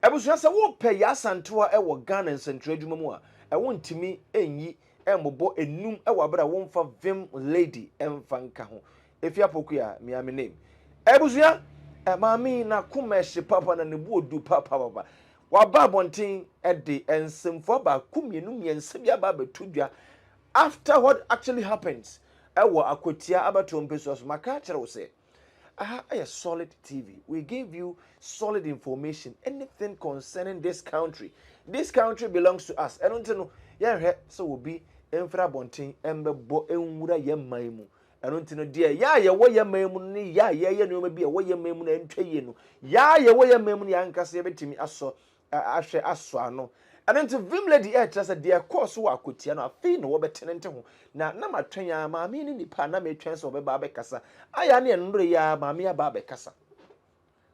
Abusua se wo pɛ ya santoa ɛwɔ Ghana nsentro adwuma mu a ɛwo ntimi enyi ɛmobɔ enum ɛwɔ abra wo mfa Vhim lady ɛmfa nka ho efia pokuya me am name abusua maami na kumehye papa na ne bu odu papa waba bonten ɛde ensemfo ba kumienu miense bia ba betudua after what actually happens ɛwɔ akotia abato mpeso so maka kyerɛ wo sɛ a solid TV. We give you solid information. Anything concerning this country. This country belongs to us. I don't know. Yeah, so will be infra bonting embe bo enwura ye maimu. I don't know dear. Ya wo ye maimu ni ya no be a wo ye maimu na ntwa ye no. Ya wo ye maimu ni ankase betimi aso ahwe aso ano. I don't know Vhim lady just dear course wo akotia no afi no wo betene nte ho. Na matwen ya maami ni nipa na metwen so be ba be kasa. Aya ne ndure ya maami ya ba be kasa.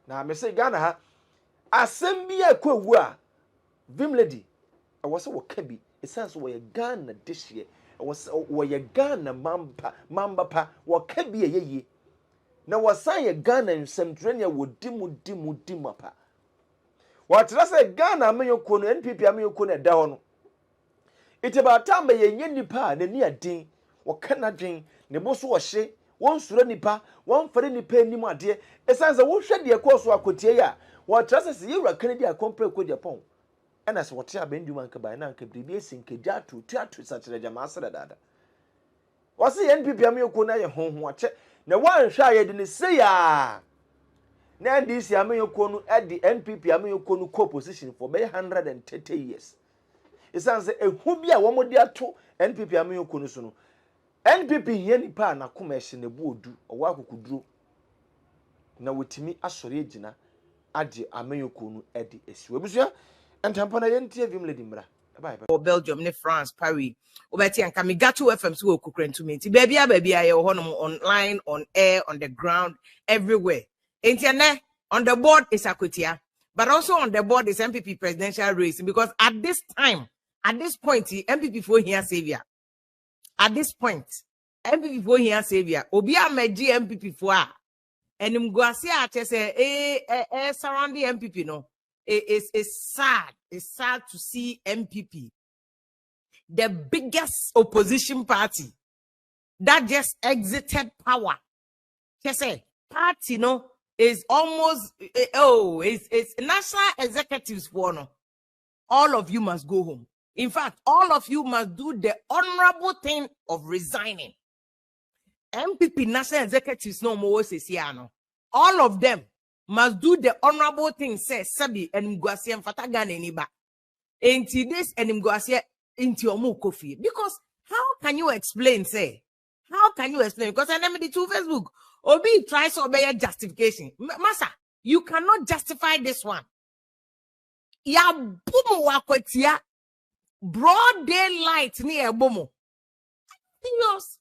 Na me say Ghana ha asem bi akwawu a Vhim lady wo se wo ka bi esanso wo ye Ghana this year wo ye Ghana mamba pa wo ka bi yeye na wo san ye Ghana nsɛmtrenia wo dimu pa what say Ghana ameyoko no NPP ameyoko no da ho no it about time ye nye nipa na ni adin wo kana dwen ne bo so wo hye won suro nipa won fare nipa anim ade esanse wo hwɛ de ekoso akotie ya what say ye wura kan di akompre ko Agyapong and as what ya bendu man ka ba na nka bribi esinkedia to sakyere jama asere dada wose NPP ameyoko na ye honho ache na wan hwa ye de ne se ya na this ameyoko no at the NPP ameyoko no co-position for 130 years esanse ehu bia wo mode ato NPP ameyoko no so no NPP hia nipa na komehye ne bodu owa akokuduro na wotimi asore agina ade ameyoko no edi esiwe busua entampana yentie Vhim lady mra bye bye or Belgium ne France Paris obeti anka me gato FM so okukrentu menti baby aye ho no online on air on the ground everywhere internet on the board is Akotia but also on the board is MPP presidential race because at this point MPP for here savior at this point MPP for here savior obi amaji MPP for enim guase a say surrounding MPP no it's sad. It's sad to see MPP, the biggest opposition party that just exited power. Just say party no is almost it's national executives for no. All of you must go home. In fact, all of you must do the honorable thing of resigning. MPP national executives no more says no. All of them must do the honorable thing, says Sabi and Mguasia and Fatagan eniba. Into this and Mguasia into your Kofi. Because how can you explain, say? How can you explain? Because I never did to Facebook. Obi tries to obey a justification. Masa, you cannot justify this one. Ya boom wakwetia broad daylight near bomo. Serious?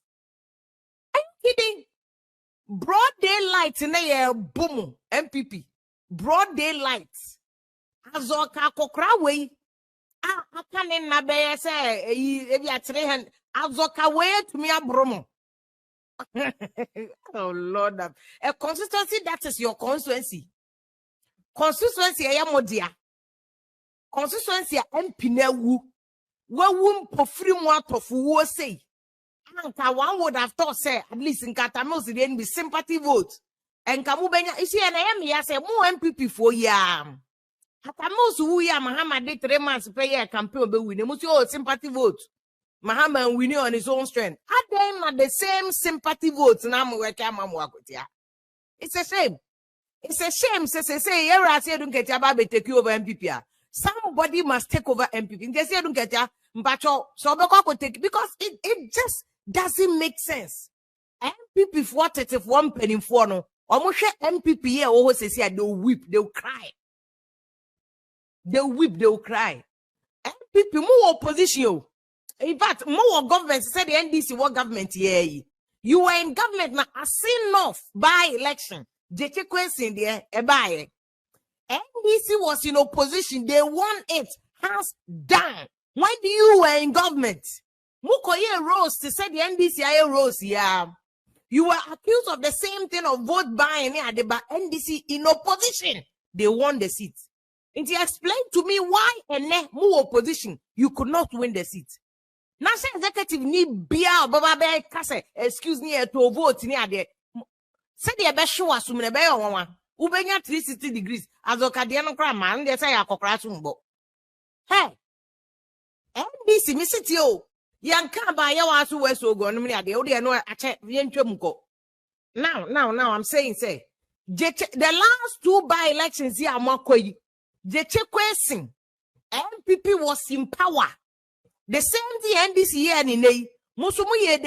Are you kidding? Broad daylight near boom MPP. Broad daylight. Azoka kokrawe. Akanen na be say ebi atre azoka way to me abromo. Oh Lord, a consistency that is your constituency. Constituency ayamodia. Constituency MP na wu. Wawum pofri mu atofu wo say. Anka one would have thought say at least in Katamos the be sympathy vote. And Kamubenya is here and I say more MPP for yam. Hatamos who ya Mahama did 3 months pay a campaign be winning must your sympathy vote. Mahama winning on his own strength. Had them at the same sympathy votes now it's a shame. It's a shame, say, I don't get your baby take you over MPP. Somebody must take over MPP. They say, don't get ya, Mbacho, so Boko take because it just doesn't make sense. MPP for 31 penny for no, almost MPP here always say they'll weep, they'll cry. They'll weep, they'll cry. MPP more opposition. In fact, more government said the NDC what government here. You were in government now, I seen enough by election. They take question there, by NDC was in opposition, they won it, hands down. When you were in government, Mukoye rose to say the NDC rose, yeah. You were accused of the same thing of vote buying, yeah, but NDC in opposition, they won the seat. And he explained to me why and more opposition you could not win the seat. National executive need bia baba be kase excuse me to vote ni ade. Said the best show assume be one. Ubenya 360 degrees as okade no kra man dey say akokra sumbo. Hey. NDC mi city o. Yanka ba ya wa so weso go no me ade. O dey no ache yentwam ko. Now I'm saying say the last 2 by-elections here amakoyi. Jeche question MPP was in power. The same thing NDC year and in the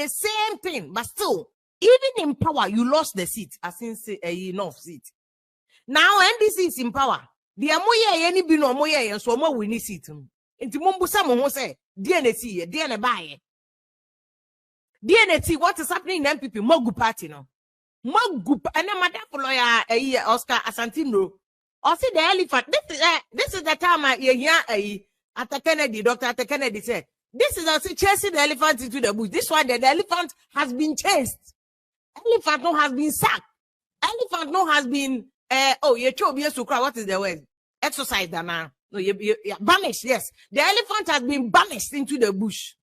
same thing, but still, even in power, you lost the seat. As in say enough seat. Now NDC is in power. The amoye any bino moye and so more we need seat. Into Mumbusa mo say DNC, DNA buy. DNC, what is happening in MPP? Mogu party no. Mogu and a madam for lawyer Oscar Asantino. Or see the elephant. This is the time at Kennedy, Dr. Kennedy said, this is also chasing the elephant into the bush. This one, the elephant has been chased. Elephant no has been sacked. Elephant no has been, what is the word? Exercised now. No, banished, yes. The elephant has been banished into the bush.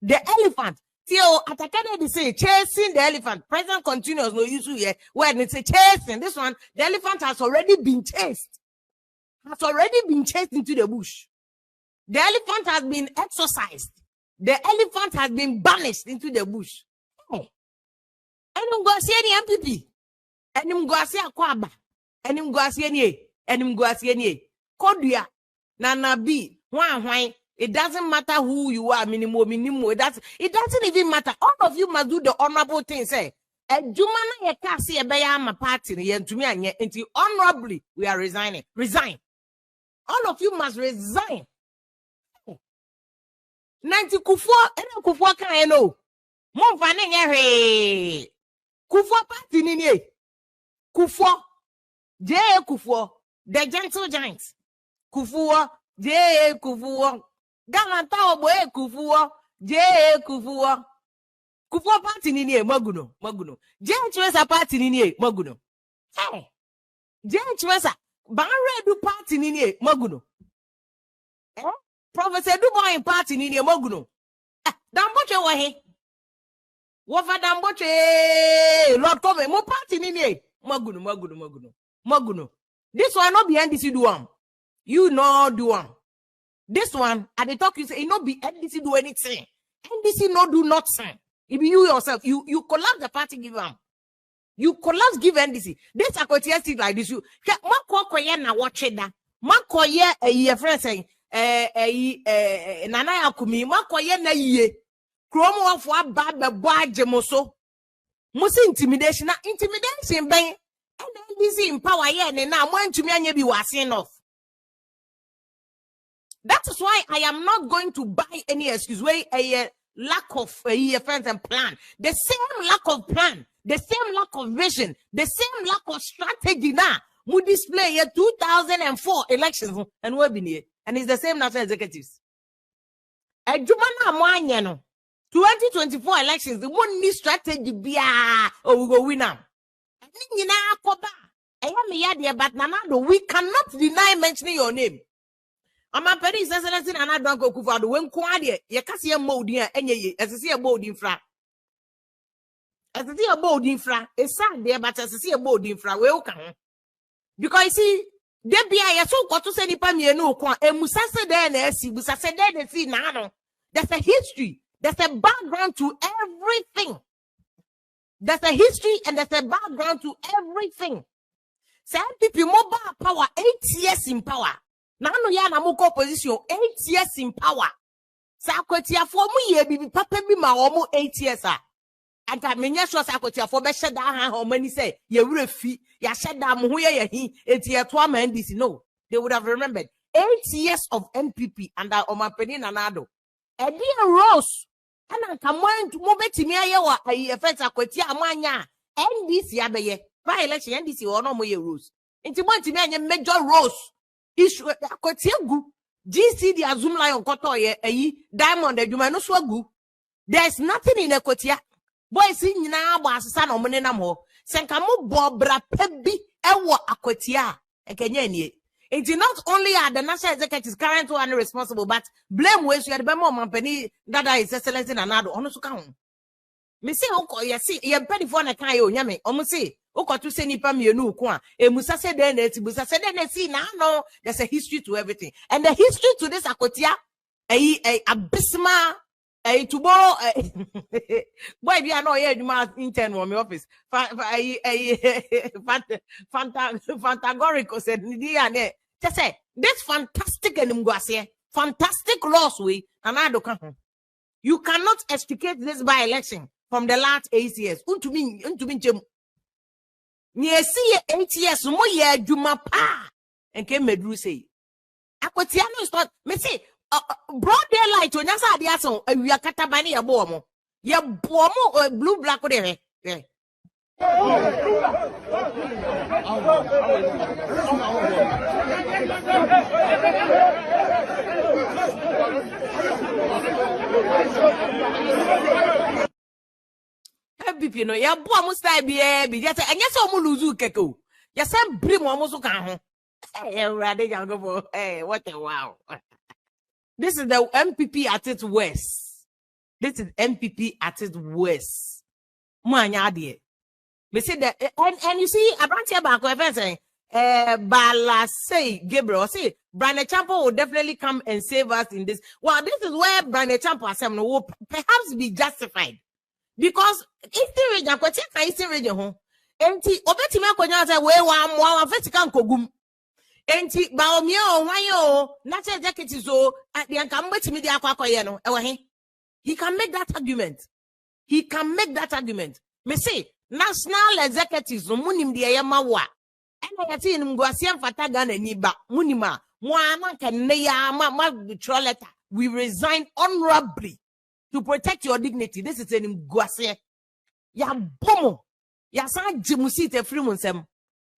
The elephant. Theo at Kennedy say chasing the elephant. President continues no issue here. When it's a chasing, this one, the elephant has already been chased. Has already been chased into the bush. The elephant has been exorcised. The elephant has been banished into the bush. Hey. And I'm going to see any MPP. And I'm going to see a Kwaba. And I'm going to see any. And I'm going to see any. Kodia. Nana B. Why? It doesn't matter who you are, minimum. It doesn't even matter. All of you must do the honorable thing. Say, Jumana ye can't see a bayama party and to me and until honorably we are resigning. Resign. All of you must resign. 90 Kufwa can I know. Mon fanning Kufwa party nini. Kufwa. J. Kufwa. The gentle giants. Kufwa. J. Kufwa. Galanta boy Kufuwa, J. Kufuwa. Kufuwa party nini Maguno. J. Chwesa party nini Maguno. Hey. J. Chwesa. Banre du party nini Maguno. Professor Duboy party nini Maguno. Damboche wahe. Wafa Damboche. Lord Kove mo party nini Maguno. This one not be NDC do one. You know do one. This one, at the talk, you say, it not be NDC do anything. NDC no do nothing. If you yourself, you collapse the party, give them. You collapse, give NDC. This is like this. You, na watch it that. Makoye, a friend saying, Nana Yakumi, Makoye na ye. Chromo of what bad the boy Jemoso. Musi intimidation, bang. And NDC in power, yeah, and now one to me and you be was enough. That is why I am not going to buy any excuse. Where a lack of friends and plan. The same lack of plan, the same lack of vision, the same lack of strategy now. We display here 2004 elections and we've been here. And it's the same national executives. A Jumana Mwanyano 2024 elections, the one new strategy be we go win now. We cannot deny mentioning your name. Ama pedi seselesi na anadon ko kufado wen ko ade ye kase ye modi a enye esese ye bodi infra esa de but esese ye bodi infra we uka ho because you see de bia ye so ko to se nipa mienu ko emusase de na esi busase de si na no. There's a history, there's a background to everything. There's a history and there's a background to everything. Some people mobile power 8 years in power. Now no ya na moko position 8 years in power. Sa kwatia for mu ye bibi papa bi ma wo mu 8 years a. Anta menya sure sa kwatia for be sheda ha ho mani say ye wura fi ya sheda mo ho ye hi enti ye to ama NDC. No, they would have remembered 8 years of NPP under Omapeni Nanado. Edi Rose ana kamwan mo betimi aye wa ayi effect akwatia amanya NDC abeye by election NDC wo no mo ye Rose. Enti mo ntimi anye major Rose. Issue akotiegu GCD Azum Lion kotoye Diamond adwuma no so agu. There's nothing in Ekotia. Boys nyina agba asesa na omene nam ho. Senka mo bo bra pa bi ewo akotia. Ekenya nie. It's not only are the national executives current one responsible, but blame ways you had the more company that is excellence in another honest account. Me say, oh, you see, you're petty for a kind of yummy. Almost say, oh, to say Nipam, you know, Kwa, a Musa said, then it's Musa said, then see now, no, there's a history to everything. And the history to this Akotia, a abysmal, a tomorrow, boy, we are not here, you must intern from your office. Fantagorical said, just say, this fantastic and fantastic laws we, and I don't. You cannot extricate this by election from the last 8 years. Unto me, near see 8 years, more year, Juma pa, and came Medru say. Aquatiano is not, me say, broad daylight, when you saw the asso, we are Catabani a bomo. Ya bomo, blue black, whatever. MPP no ya bo amu style bi just enya se omu luzu keko ya se brim omu so kan ho rade jango for what a wow. This is the MPP at its worst. This is MPP at its worst. Mo anya ade me say that and you see abrantia back we saying Bala say Gabriel say Brandon Champo will definitely come and save us in this. Well, this is where Brandon Champo will perhaps be justified. Because Eastern region, Eastern region, enti obeti me akonya say we wa vertical kogum. Enti ba omio wanyo national executive so the anka mbeti me dey akwakoye no e wo he. He can make that argument. He can make that argument. Me say national executives no munim de yema wa. Ena yati nim guasiam fata Ghana ni ba munima mo ananka ne ya ma letter. We resign honorably to protect your dignity. This is an guase. Ya bomo. Ya san jimusi te free munsem.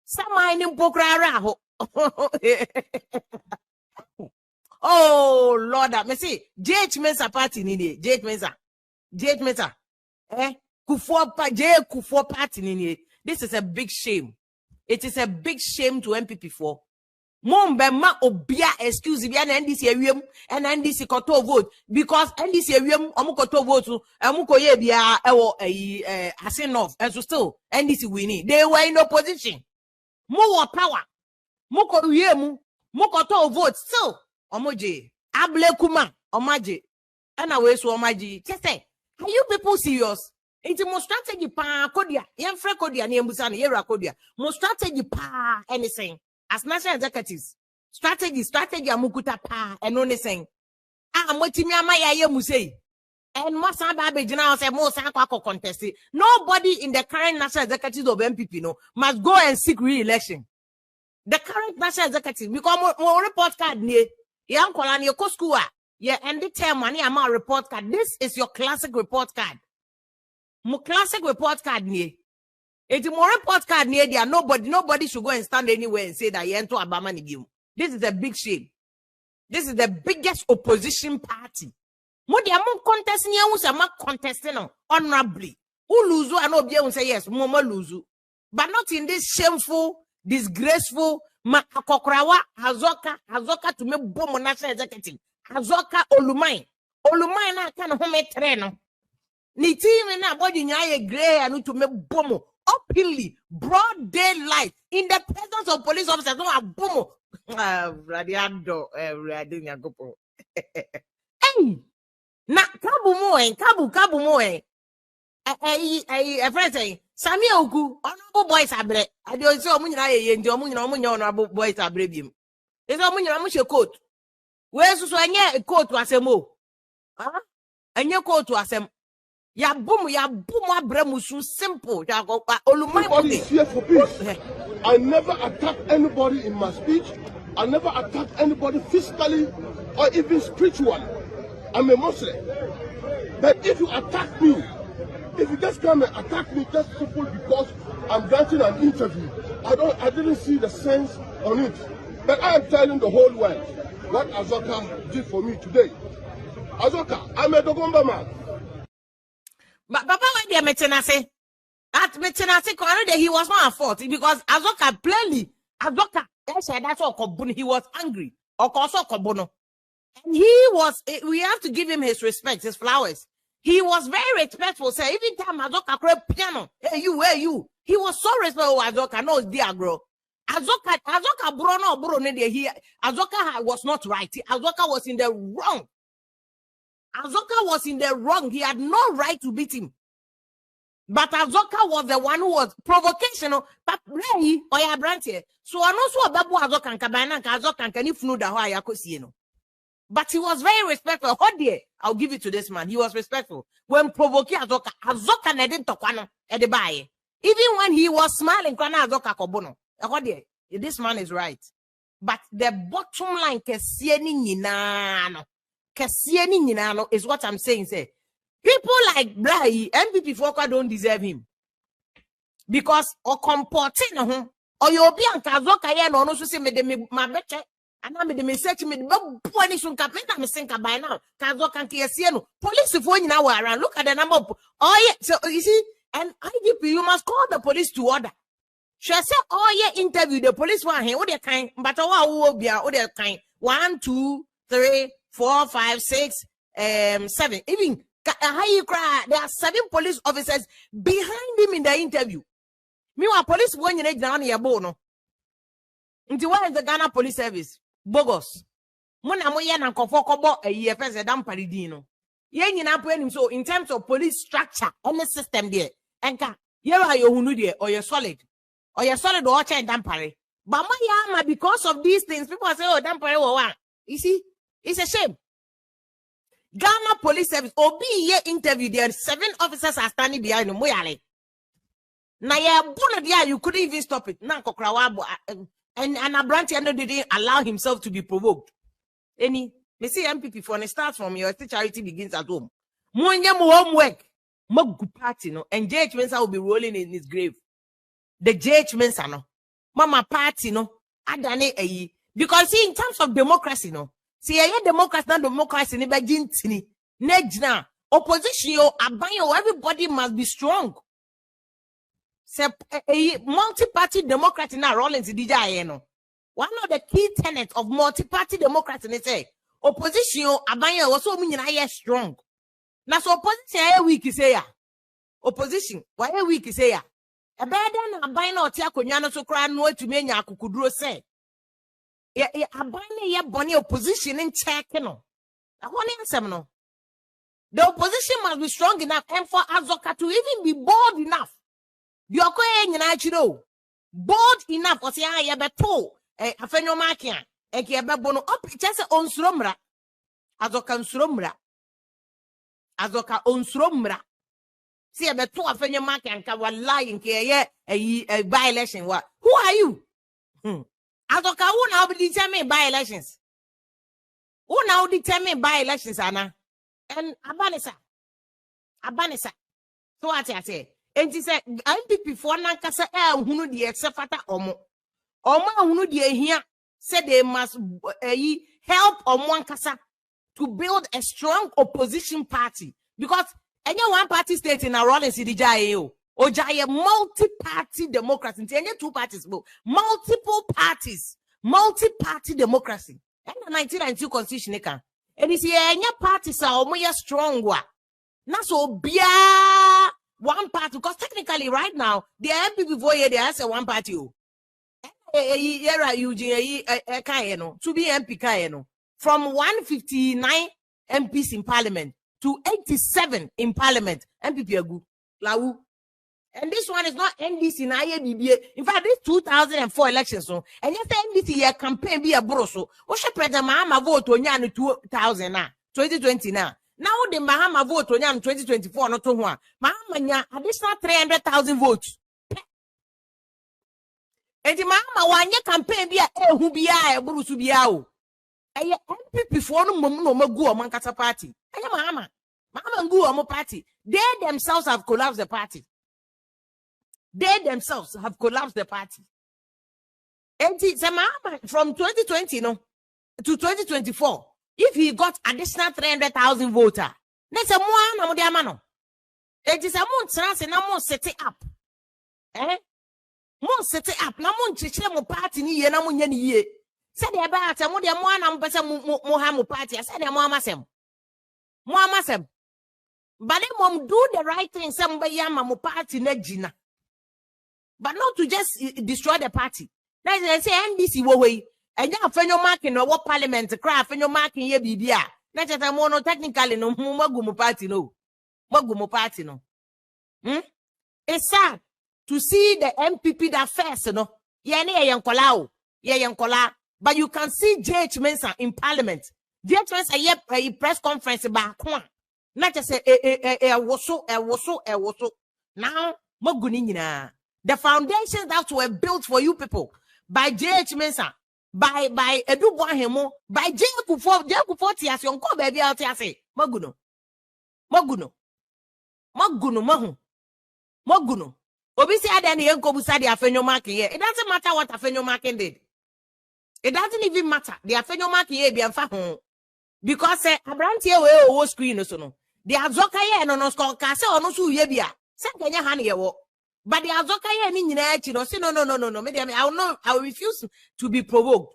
Sama ni mpokrara ho. Oh Lord, me see JH Mensa party ni ni. JH Mensa. Kufuor party ni ni. This is a big shame. It is a big shame to MPP4. Mombe ma obia excuse bia na NDC awiem and NDC koto vote because NDC awiem omo koto vote omo koye bia ewo Asenof and so still NDC winning. They were in opposition. More power. Mo ko wiemu mo koto vote still omo je able kuma omaje ana we so omaji. Just say, are you people serious? It's more strategy pa kodia yen fre kodia na embusa na yera kodia more strategy pa anything. As national executives, strategy amukuta pa and only saying, motimi amaya ye musei. And Mosa Babe General said, Mosa Kwako contest. Nobody in the current national executives of MPP no must go and seek re-election. The current national executive, because more report card near young Kolani Koskua, yeah, and the term money amount report card. This is your classic report card. More classic report card near. It's more report card near there. Nobody should go and stand anywhere and say that you enter Obama Nigium. This is a big shame. This is the biggest opposition party. Mo dia mo contest ni ehun say ma contest no honorably. Who lose and obi ehun say yes, mo lose. But not in this shameful, disgraceful ma akokrawa azoka to me bom national executive. Azoka Olumai na kan ho me tre no. Ni team na body nya gray and to me bom. Openly, broad daylight, in the presence of police officers, no abomo. Radiando, Radiangopo. Hey, na kabu mo. A friend saying, Samuel Ogu, honorable boys abre. I don't say Omunya and Omunya honorable boys abrebium. There's Omunya coat. Where's a coat was a mo? And your coat was a ya boom abremusu simple. Everybody is here for peace. I never attack anybody in my speech. I never attack anybody physically or even spiritually. I'm a Muslim. But if you attack me, if you just come and attack me just simple because I'm granting an interview, I didn't see the sense on it. But I am telling the whole world what Azoka did for me today. Azoka, I'm a Dogomba man. But Papa, when they metenase, at metenase, he was not at fault because Azoka plainly, Azoka, that's all. He was angry. And we have to give him his respect, his flowers. He was very respectful. Say, even time Azoka play piano, hey you. He was so respectful. Azoka, no, dear girl. Azoka Azoka was not right. Azoka was in the wrong. He had no right to beat him. But Azoka was the one who was provocational. But Ray or ya branch. So I know so about Azoka and Kabana, Azoka can if no da ya no. But he was very respectful. Oh dear, I'll give it to this man. He was respectful. When provoking Azoka didn't talk at the buy. Even when he was smiling, Azoka kobono. Oh dear, this man is right. But the bottom line, is what I'm saying. Say, people like Blai, MPP Foka don't deserve him. Because or comporting or you'll be on Kazoka no no say me my better. And I'm the message me the boy is on capita me think by now. Kazoka no police if when now around. Look at the number of so you see, and IGP, you must call the police to order. She said, interview the police one here, what they kind, but what be all their kind 1, 2, 3, 4, 5, 6, 7. Even how you cry, there are 7 police officers behind him in the interview. Meanwhile, police going down here, bono. Until where is the Ghana Police Service? Bogus. Mona moya na kofokobo a year first dam paridino. Yen him so in terms of police structure and the system there. Enka, here are you who there or you're solid. Or you're solid or watch and dampare. But my yama, because of these things, people say, oh, dampare or one. You see, it's a shame. Ghana Police Service, Obi ye interview there, 7 officers are standing behind him. Now, you couldn't even stop it. Now, and a branch didn't allow himself to be provoked. Me see MPP for it starts from your charity begins at home. Homework, party, no, and J.H. Mensah will be rolling in his grave. The J.H. Mensah, no, Mama party, no, Adane, because see, in terms of democracy, no, see, democracy, not democracy, Nejna, opposition, everybody must be strong. Multi-party democracy now rolling to DJ, no. One of the key tenets of multi-party democracy is say opposition abanye was so mean strong. Now so opposition weak say ya. Opposition why weak say ya. A bad than abanye or tia konyano so cry no to me nya akukuduro say. Abanye ye boni opposition in check no. No. The opposition must be strong enough and for Azoka to even be bold enough. You're going bold enough or say I beto a phenomakia and Kiababono up just on Sromra Azoka Unsromra. See a beto a phenomakia and Kawa lying here a by election. What? Who are you? Azoka who now determine by elections? Who now determine by elections, Anna? And Abanisa. So what I say? And he said, MPP for Nankasa who the exafata omo who the here said they must help one kasa to build a strong opposition party because any one party state in a role in CDJAO or Jaya multi-party democracy, any 2 parties, multiple parties, multi-party democracy. And the 1992 constitution, and it's here any parties are more strong. Not so bia. One party, because technically right now, the MP before they have one party. To be MP from 159 MPs in parliament to 87 in parliament. MPP Lau. And this one is not NDC in IABBA. In fact, this 2004 elections, so and yet NDC year campaign be a broso. What should President Mahama vote on Yan 2000 now, 2020 now? Now the Mahama vote on 2024 not to one. Mahama additional 300,000 votes. And the Mahama one year campaign be a who be a Bruce Biao. A MPP for no go among Kata party. I am Mahama go among party. They themselves have collapsed the party. And it's a Mahama from 2020 to 2024. If he got additional 300,000 voters, that's a more no. It is a month and I'm set it up. Mo set it up. Na mo nchichire mo party ni ye na mo nya ni ye. Said the about mo de mo na mo pese mo ha mo party. I said mo amasem. Mo amasem. But then mom do the right thing. Somebody ama mo party na gina. But not to just destroy the party. Now they say NDC wo way. And ya fenyo marking no what parliament cry fenyo marking ye bibia. Na chata mo no technically no magu mo party no. Magu mo party no. It's sad to see the MPP that first no. Ye ne ye yankola. But you can see JH Mensah in parliament. JH Mensah ye press conference ba kwa. Not just woso. Now maguni nyina. The foundations that were built for you people by JH Mensah, by Edu Boahemo, by Jekufo Tias, your co baby out here say, Maguno. Obisi adani yenko busadi afenyo marking here. It doesn't matter what afenyo marking did. It doesn't even matter. The afenyo marking here be home. Because Abrantie we o screen so no. The azoka ye no no sko ka se ono su ye bia. Se kenya han ye wo. But the azoka ye ni nyina achi no. Say no. I will refuse to be provoked.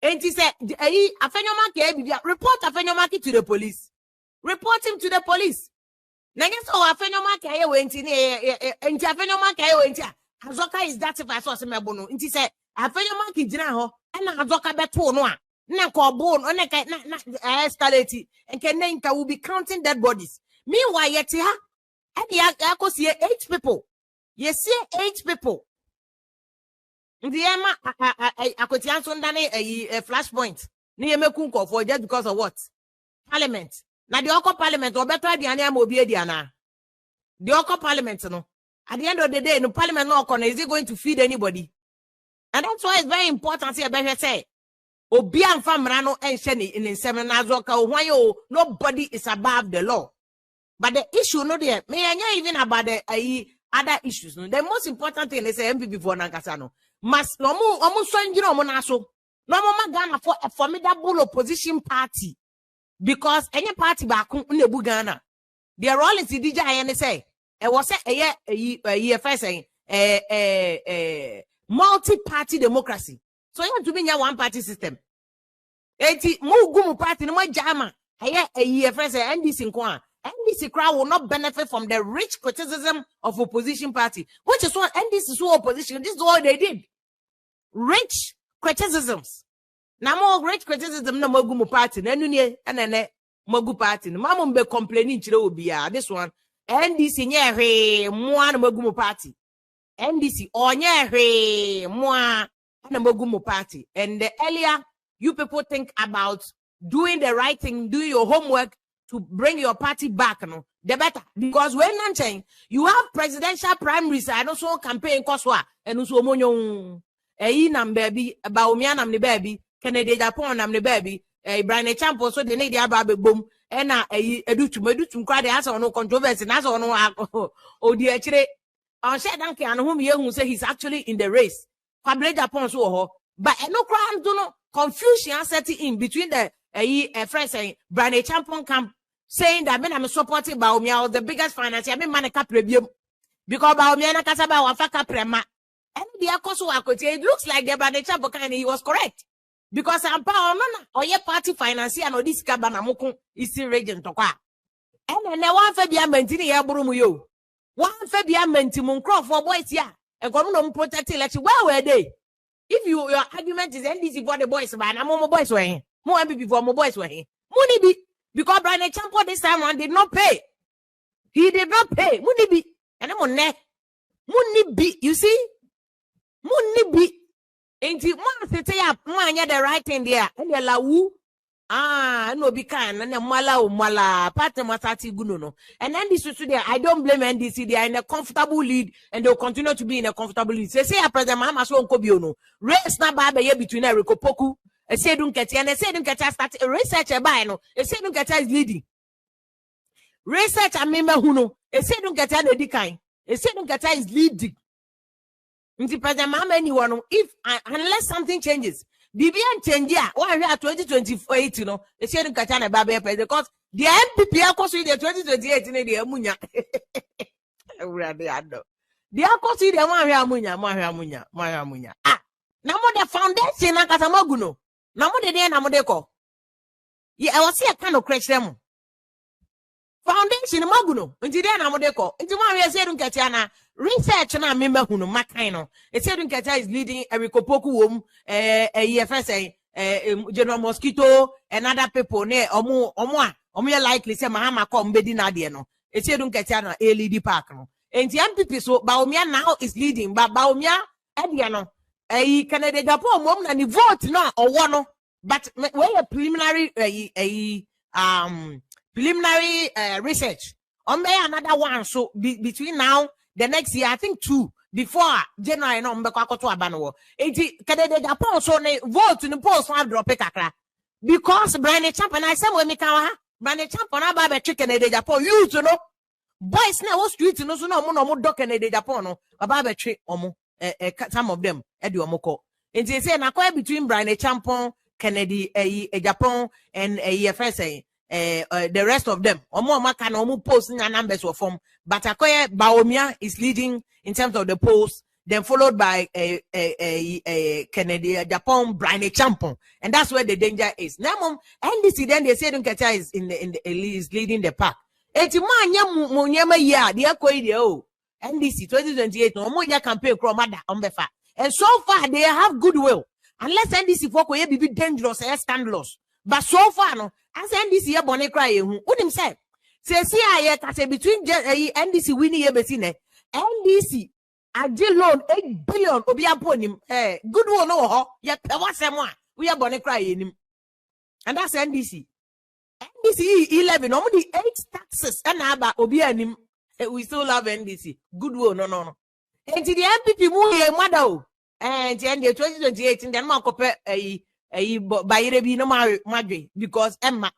And he said afenyo marking bia report afenyo marking to the police. Report him to the police. Nanya so afenyo marking ye wenti ni enti afenyo marking ye wenti azoka is that if I saw some bono. Nti say afenyo marking gina ho na azoka beto no a. Na carbon on na escalate and Kenenka will be counting dead bodies. Meanwhile, yet here, and I could see 8 people. You see 8 people. The Emma, I could answer a flashpoint. Near Mekunko for just because of what? Parliament. Now the Oko Parliament or better the Ania Mobidiana. The Oko Parliament, no. At the end of the day, no Parliament no corner. Is it going to feed anybody? And that's why it's very important here, better say. Obian famrano and sheni in seminazoka why nobody is above the law. But the issue no there may I even about the other issues. No, the most important thing is MPP for Nankasano. Must no more almost monaso. No more Ghana for a formidable opposition party. Because any party back in the Bugana. Their role is the DJ and say it was a year first saying multi-party democracy. So you want to be a one-party system. Eti mugumu party no jama. Haya a year first NDC kwa. NDC crowd will not benefit from the rich criticism of opposition party, which is what NDC so opposition. This is what they did. Rich criticisms. Na more rich criticism no mugumu party. Nenunye anene mugu party. Mama mbe complaining chile obia. This one NDC nye mwa na mugumu party. NDC onye mwa na mugumu party. And the earlier you people think about doing the right thing, doing your homework to bring your party back, no, the better. Because when I'm saying you have presidential primaries, I also campaign Koswa and also monyo nam baby about me nam the baby, Kennedy Agyapong nam the baby, Brian Champ so the need baby boom, and do to cry the answer no controversy, and also no oh dear chile. On said Danke and whom you say he's actually in the race. Agyapong so but no crime do no confusion setting in between the friends saying Brian Agyapong camp saying that I'm supporting Baumia the biggest finance. I mean manaka premium because Baumia na kasaba wafaka prema. And the akoso akote it looks like the Brian Agyapong and he was correct. Because I'm power no or your party financier no this kabana moko is in region tokwa. And then one febia mentini ya burumu yo. One febia mentimun crop for boys ya. And no protect election. Where were they? If your argument is NDC for the boys, man, I'm more boys were here. More MPP for more boys were here. Money be because Brian Agyapong this time around did not pay. He did not pay. Money be and I'm on neck. Money be, you see? Money be. Ain't it one say up, man, the right thing there. And the lawu. No be kind and mala part masati guno. And NDC today, I don't blame NDC. They are in a comfortable lead and they'll continue to be in a comfortable lead. Say President Mahama so Kobiono. Race na ba be between Eriko Poku. A say don't get and a say don't get start research a buy no. A say don't get is leading. Research a member who no. A say don't get the decline. A say don't get is leading. Nti President Mahama anyone if unless something changes. BBN change ya. Why we are 2028, you know? They say Katana Babe because the MPP are considering the 2028 in the Amunya. The akosi de amunya. Ah, na mo the foundation na kasamaguno. Na mo de na mo de ko. Ye I was here kind of crash them. Foundation maguno. Nti de na mo de ko. Nti mo ahwe se dun ketia na research na me mahunu makan no. E se dun ketia is leading Erikopoku wom EFS General Mosquito and other people ne omo likely say mahama come bedi na de no. E se dun ketia na LED park no. Enti MPP so Baumia now is leading but Baumia edia no. Canada Japan mom na ni vote no or no. But we a preliminary preliminary research. On there another one. So between now, the next year, I think 2 before January no mbekwa to abano. Eti Canada Japan so ne vote in the post one drop kakra. Because Brian Champ and I said when me kawa Brian Champ on aba chicken Canada Japan you to know. Boys na was street no so no mo do Canada Japan no aba be omo some of them edi omo ko. Enti say na kwa between Brian Champon Kennedy, Agyapong, and EFS, the rest of them. Omo maka na omo posting and numbers of form. But Akoye Baumia is leading in terms of the polls, then followed by Kennedy, Agyapong, Brian Champon, and that's where the danger is. Now, NDC then they say Dunkacha is is leading the pack. Eti man munyama ya the Akoye NDC 2028 no more campaign kromada ombefa. And so far they have goodwill. Unless NDC for koye be dangerous and scandalous. But so far no, as NDC ye bone cry hu. Unim say see say between NDC winning ye besine. NDC aje loan 8 billion obi aponim. Goodwill no ho. Ye pe wasem a we ye bone cry enim. And that's NDC. NDC 11 no the 8 taxes and aba obi anim. We still love NDC. Goodwill no. And the MPP mu ye mother. And in the 2028, in the Marcope Bayrebi no Madrid because Emma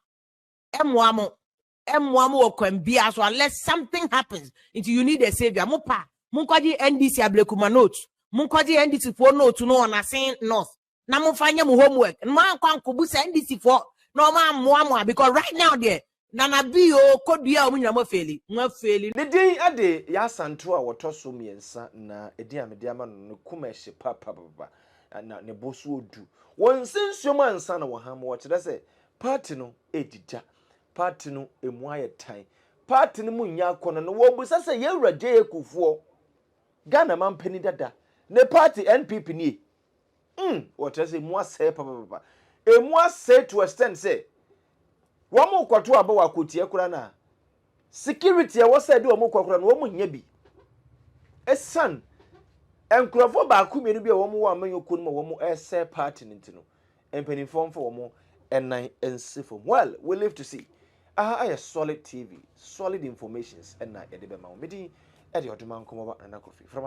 Mwamo can be as well unless something happens. You need a savior. Mupa Munkaji NDC Ablekuma notes. Munkaji NDC for no to know on a saying north. Namufanya homework. Man can't kubus NDC for no man Mwamo because right now there. Nana bio kodua omunyamo feli nwa feli ne din ade ya santo a wotoso miensa na edi amediama no kumehye papa na ne boso odu wonsensuom ansa na woham wo kire se party no edija party no emu ayetan party no munya akono no wo busa se ye wrade ekufuo Ghana mampani dada ne party NPP ni wo kire se emu ase papa emu ase to extend say womo kwato aba wakotie kura na security e wose de womo kwakura na womo nya bi esan enkrofo ba akumienu bi womo wa amanyoko no womo ese party ntino empanifo mfo womo enan ensifo well we live to see a solid TV solid informations and na edebe ma wo medi e de oduma nkomo ba na kofi from